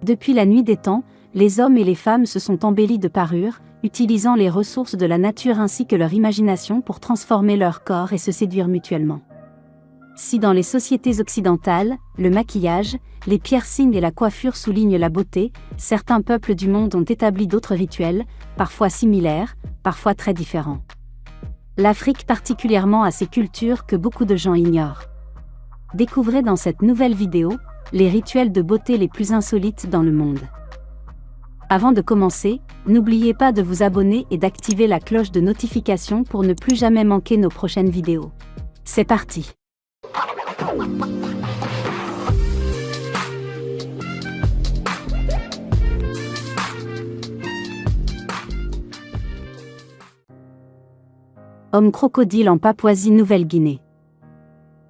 Depuis la nuit des temps, les hommes et les femmes se sont embellis de parures, utilisant les ressources de la nature ainsi que leur imagination pour transformer leur corps et se séduire mutuellement. Si dans les sociétés occidentales, le maquillage, les piercings et la coiffure soulignent la beauté, certains peuples du monde ont établi d'autres rituels, parfois similaires, parfois très différents. L'Afrique particulièrement a ces cultures que beaucoup de gens ignorent. Découvrez dans cette nouvelle vidéo, les rituels de beauté les plus insolites dans le monde. Avant de commencer, n'oubliez pas de vous abonner et d'activer la cloche de notification pour ne plus jamais manquer nos prochaines vidéos. C'est parti! Homme crocodile en Papouasie-Nouvelle-Guinée.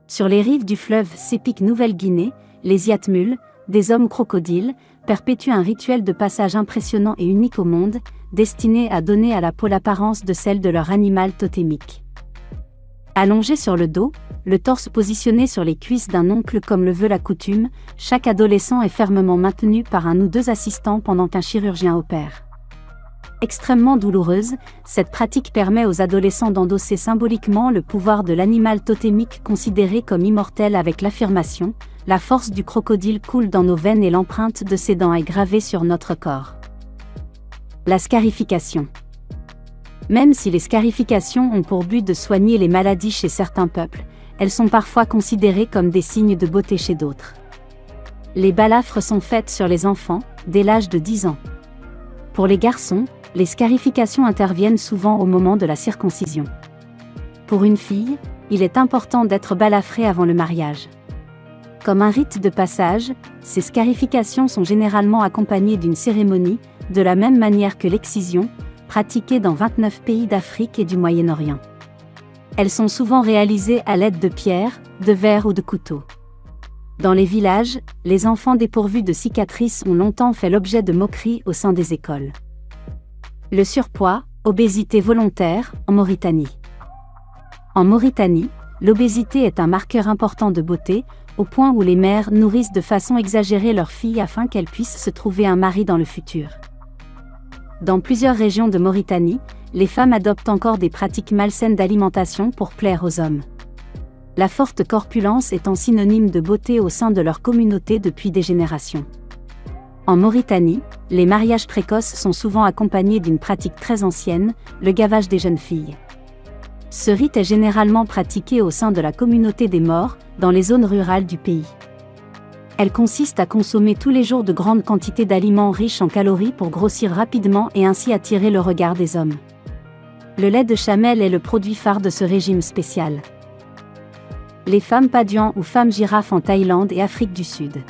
Sur les rives du fleuve Sepik Nouvelle-Guinée, les Yatmuls, des hommes crocodiles, perpétuent un rituel de passage impressionnant et unique au monde, destiné à donner à la peau l'apparence de celle de leur animal totémique. Allongé sur le dos, le torse positionné sur les cuisses d'un oncle comme le veut la coutume, chaque adolescent est fermement maintenu par un ou deux assistants pendant qu'un chirurgien opère. Extrêmement douloureuse, cette pratique permet aux adolescents d'endosser symboliquement le pouvoir de l'animal totémique considéré comme immortel avec l'affirmation « La force du crocodile coule dans nos veines et l'empreinte de ses dents est gravée sur notre corps ». La scarification. Même si les scarifications ont pour but de soigner les maladies chez certains peuples, elles sont parfois considérées comme des signes de beauté chez d'autres. Les balafres sont faites sur les enfants, dès l'âge de 10 ans. Pour les garçons, les scarifications interviennent souvent au moment de la circoncision. Pour une fille, il est important d'être balafrée avant le mariage. Comme un rite de passage, ces scarifications sont généralement accompagnées d'une cérémonie, de la même manière que l'excision, pratiquée dans 29 pays d'Afrique et du Moyen-Orient. Elles sont souvent réalisées à l'aide de pierres, de verres ou de couteaux. Dans les villages, les enfants dépourvus de cicatrices ont longtemps fait l'objet de moqueries au sein des écoles. Le surpoids, obésité volontaire, en Mauritanie. En Mauritanie, l'obésité est un marqueur important de beauté, au point où les mères nourrissent de façon exagérée leurs filles afin qu'elles puissent se trouver un mari dans le futur. Dans plusieurs régions de Mauritanie, les femmes adoptent encore des pratiques malsaines d'alimentation pour plaire aux hommes. La forte corpulence étant synonyme de beauté au sein de leur communauté depuis des générations. En Mauritanie, les mariages précoces sont souvent accompagnés d'une pratique très ancienne, le gavage des jeunes filles. Ce rite est généralement pratiqué au sein de la communauté des morts, dans les zones rurales du pays. Elle consiste à consommer tous les jours de grandes quantités d'aliments riches en calories pour grossir rapidement et ainsi attirer le regard des hommes. Le lait de chamelle est le produit phare de ce régime spécial. Les femmes Padian ou femmes girafes en Thaïlande et Afrique du Sud.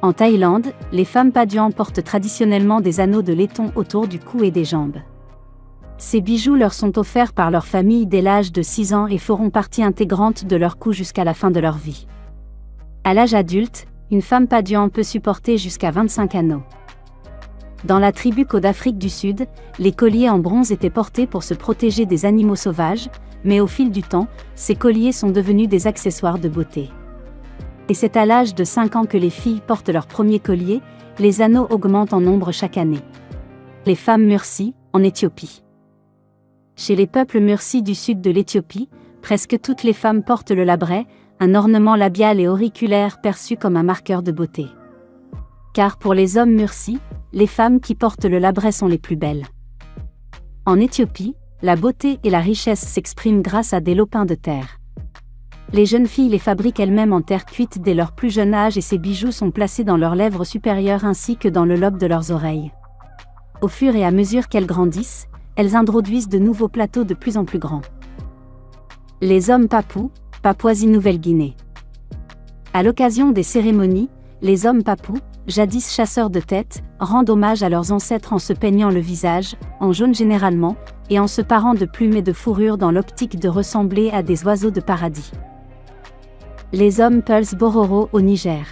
En Thaïlande, les femmes Padian portent traditionnellement des anneaux de laiton autour du cou et des jambes. Ces bijoux leur sont offerts par leur famille dès l'âge de 6 ans et feront partie intégrante de leur cou jusqu'à la fin de leur vie. À l'âge adulte, une femme Padian peut supporter jusqu'à 25 anneaux. Dans la tribu Ko d'Afrique du Sud, les colliers en bronze étaient portés pour se protéger des animaux sauvages, mais au fil du temps, ces colliers sont devenus des accessoires de beauté. Et c'est à l'âge de 5 ans que les filles portent leur premier collier, les anneaux augmentent en nombre chaque année. Les femmes Mursi, en Éthiopie. Chez les peuples Mursi du sud de l'Éthiopie, presque toutes les femmes portent le labret, un ornement labial et auriculaire perçu comme un marqueur de beauté. Car pour les hommes Mursi, les femmes qui portent le labret sont les plus belles. En Éthiopie, la beauté et la richesse s'expriment grâce à des lopins de terre. Les jeunes filles les fabriquent elles-mêmes en terre cuite dès leur plus jeune âge et ces bijoux sont placés dans leurs lèvres supérieures ainsi que dans le lobe de leurs oreilles. Au fur et à mesure qu'elles grandissent, elles introduisent de nouveaux plateaux de plus en plus grands. Les hommes papous, Papouasie-Nouvelle-Guinée. À l'occasion des cérémonies, les hommes papous, jadis chasseurs de têtes, rendent hommage à leurs ancêtres en se peignant le visage, en jaune généralement, et en se parant de plumes et de fourrures dans l'optique de ressembler à des oiseaux de paradis. Les hommes Peuls Bororo au Niger.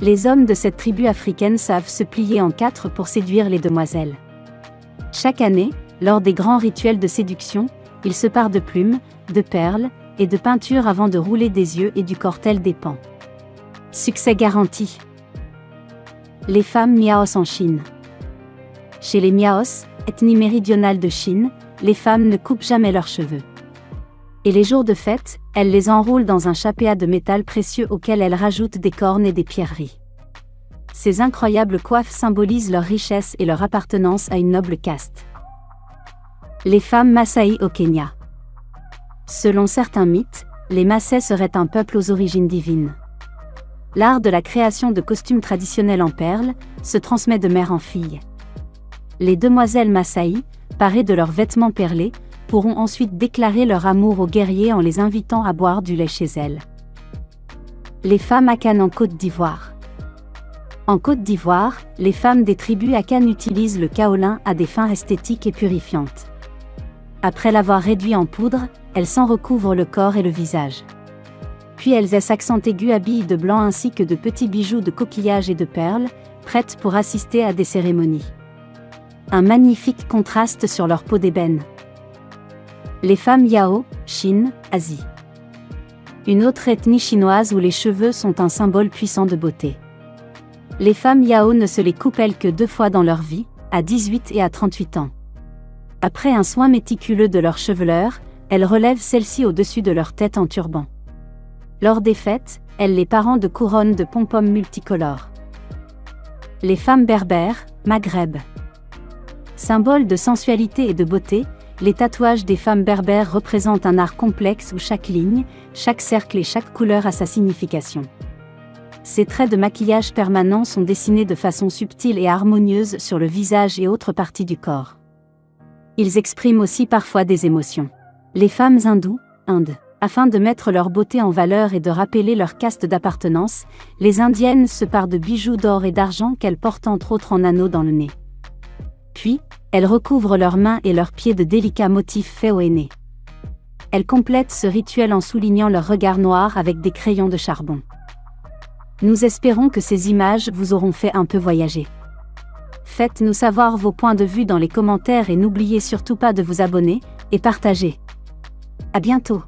Les hommes de cette tribu africaine savent se plier en 4 pour séduire les demoiselles. Chaque année, lors des grands rituels de séduction, ils se parent de plumes, de perles, et de peinture avant de rouler des yeux et du corps tel des pans. Succès garanti. Les femmes Miaos en Chine. Chez les Miaos, ethnie méridionale de Chine, les femmes ne coupent jamais leurs cheveux. Et les jours de fête, elles les enroulent dans un chapéa de métal précieux auquel elles rajoutent des cornes et des pierreries. Ces incroyables coiffes symbolisent leur richesse et leur appartenance à une noble caste. Les femmes Maasai au Kenya. Selon certains mythes, les Maasai seraient un peuple aux origines divines. L'art de la création de costumes traditionnels en perles se transmet de mère en fille. Les demoiselles Maasai, parées de leurs vêtements perlés, pourront ensuite déclarer leur amour aux guerriers en les invitant à boire du lait chez elles. Les femmes Akan en Côte d'Ivoire. En Côte d'Ivoire, les femmes des tribus Akan utilisent le kaolin à des fins esthétiques et purifiantes. Après l'avoir réduit en poudre, elles s'en recouvrent le corps et le visage. Puis elles aient accent aigu habillent de blanc ainsi que de petits bijoux de coquillages et de perles, prêtes pour assister à des cérémonies. Un magnifique contraste sur leur peau d'ébène. Les femmes Yao, Chine, Asie. Une autre ethnie chinoise où les cheveux sont un symbole puissant de beauté. Les femmes Yao ne se les coupent que 2 fois dans leur vie, à 18 et à 38 ans. Après un soin méticuleux de leur chevelure, elles relèvent celles-ci au-dessus de leur tête en turban. Lors des fêtes, elles les parent de couronnes de pom-pom multicolores. Les femmes berbères, Maghreb. Symbole de sensualité et de beauté, les tatouages des femmes berbères représentent un art complexe où chaque ligne, chaque cercle et chaque couleur a sa signification. Ces traits de maquillage permanent sont dessinés de façon subtile et harmonieuse sur le visage et autres parties du corps. Ils expriment aussi parfois des émotions. Les femmes hindoues, Inde. Afin de mettre leur beauté en valeur et de rappeler leur caste d'appartenance, les Indiennes se parent de bijoux d'or et d'argent qu'elles portent entre autres en anneaux dans le nez. Puis, elles recouvrent leurs mains et leurs pieds de délicats motifs faits au henné. Elles complètent ce rituel en soulignant leur regard noir avec des crayons de charbon. Nous espérons que ces images vous auront fait un peu voyager. Faites-nous savoir vos points de vue dans les commentaires et n'oubliez surtout pas de vous abonner et partager. À bientôt!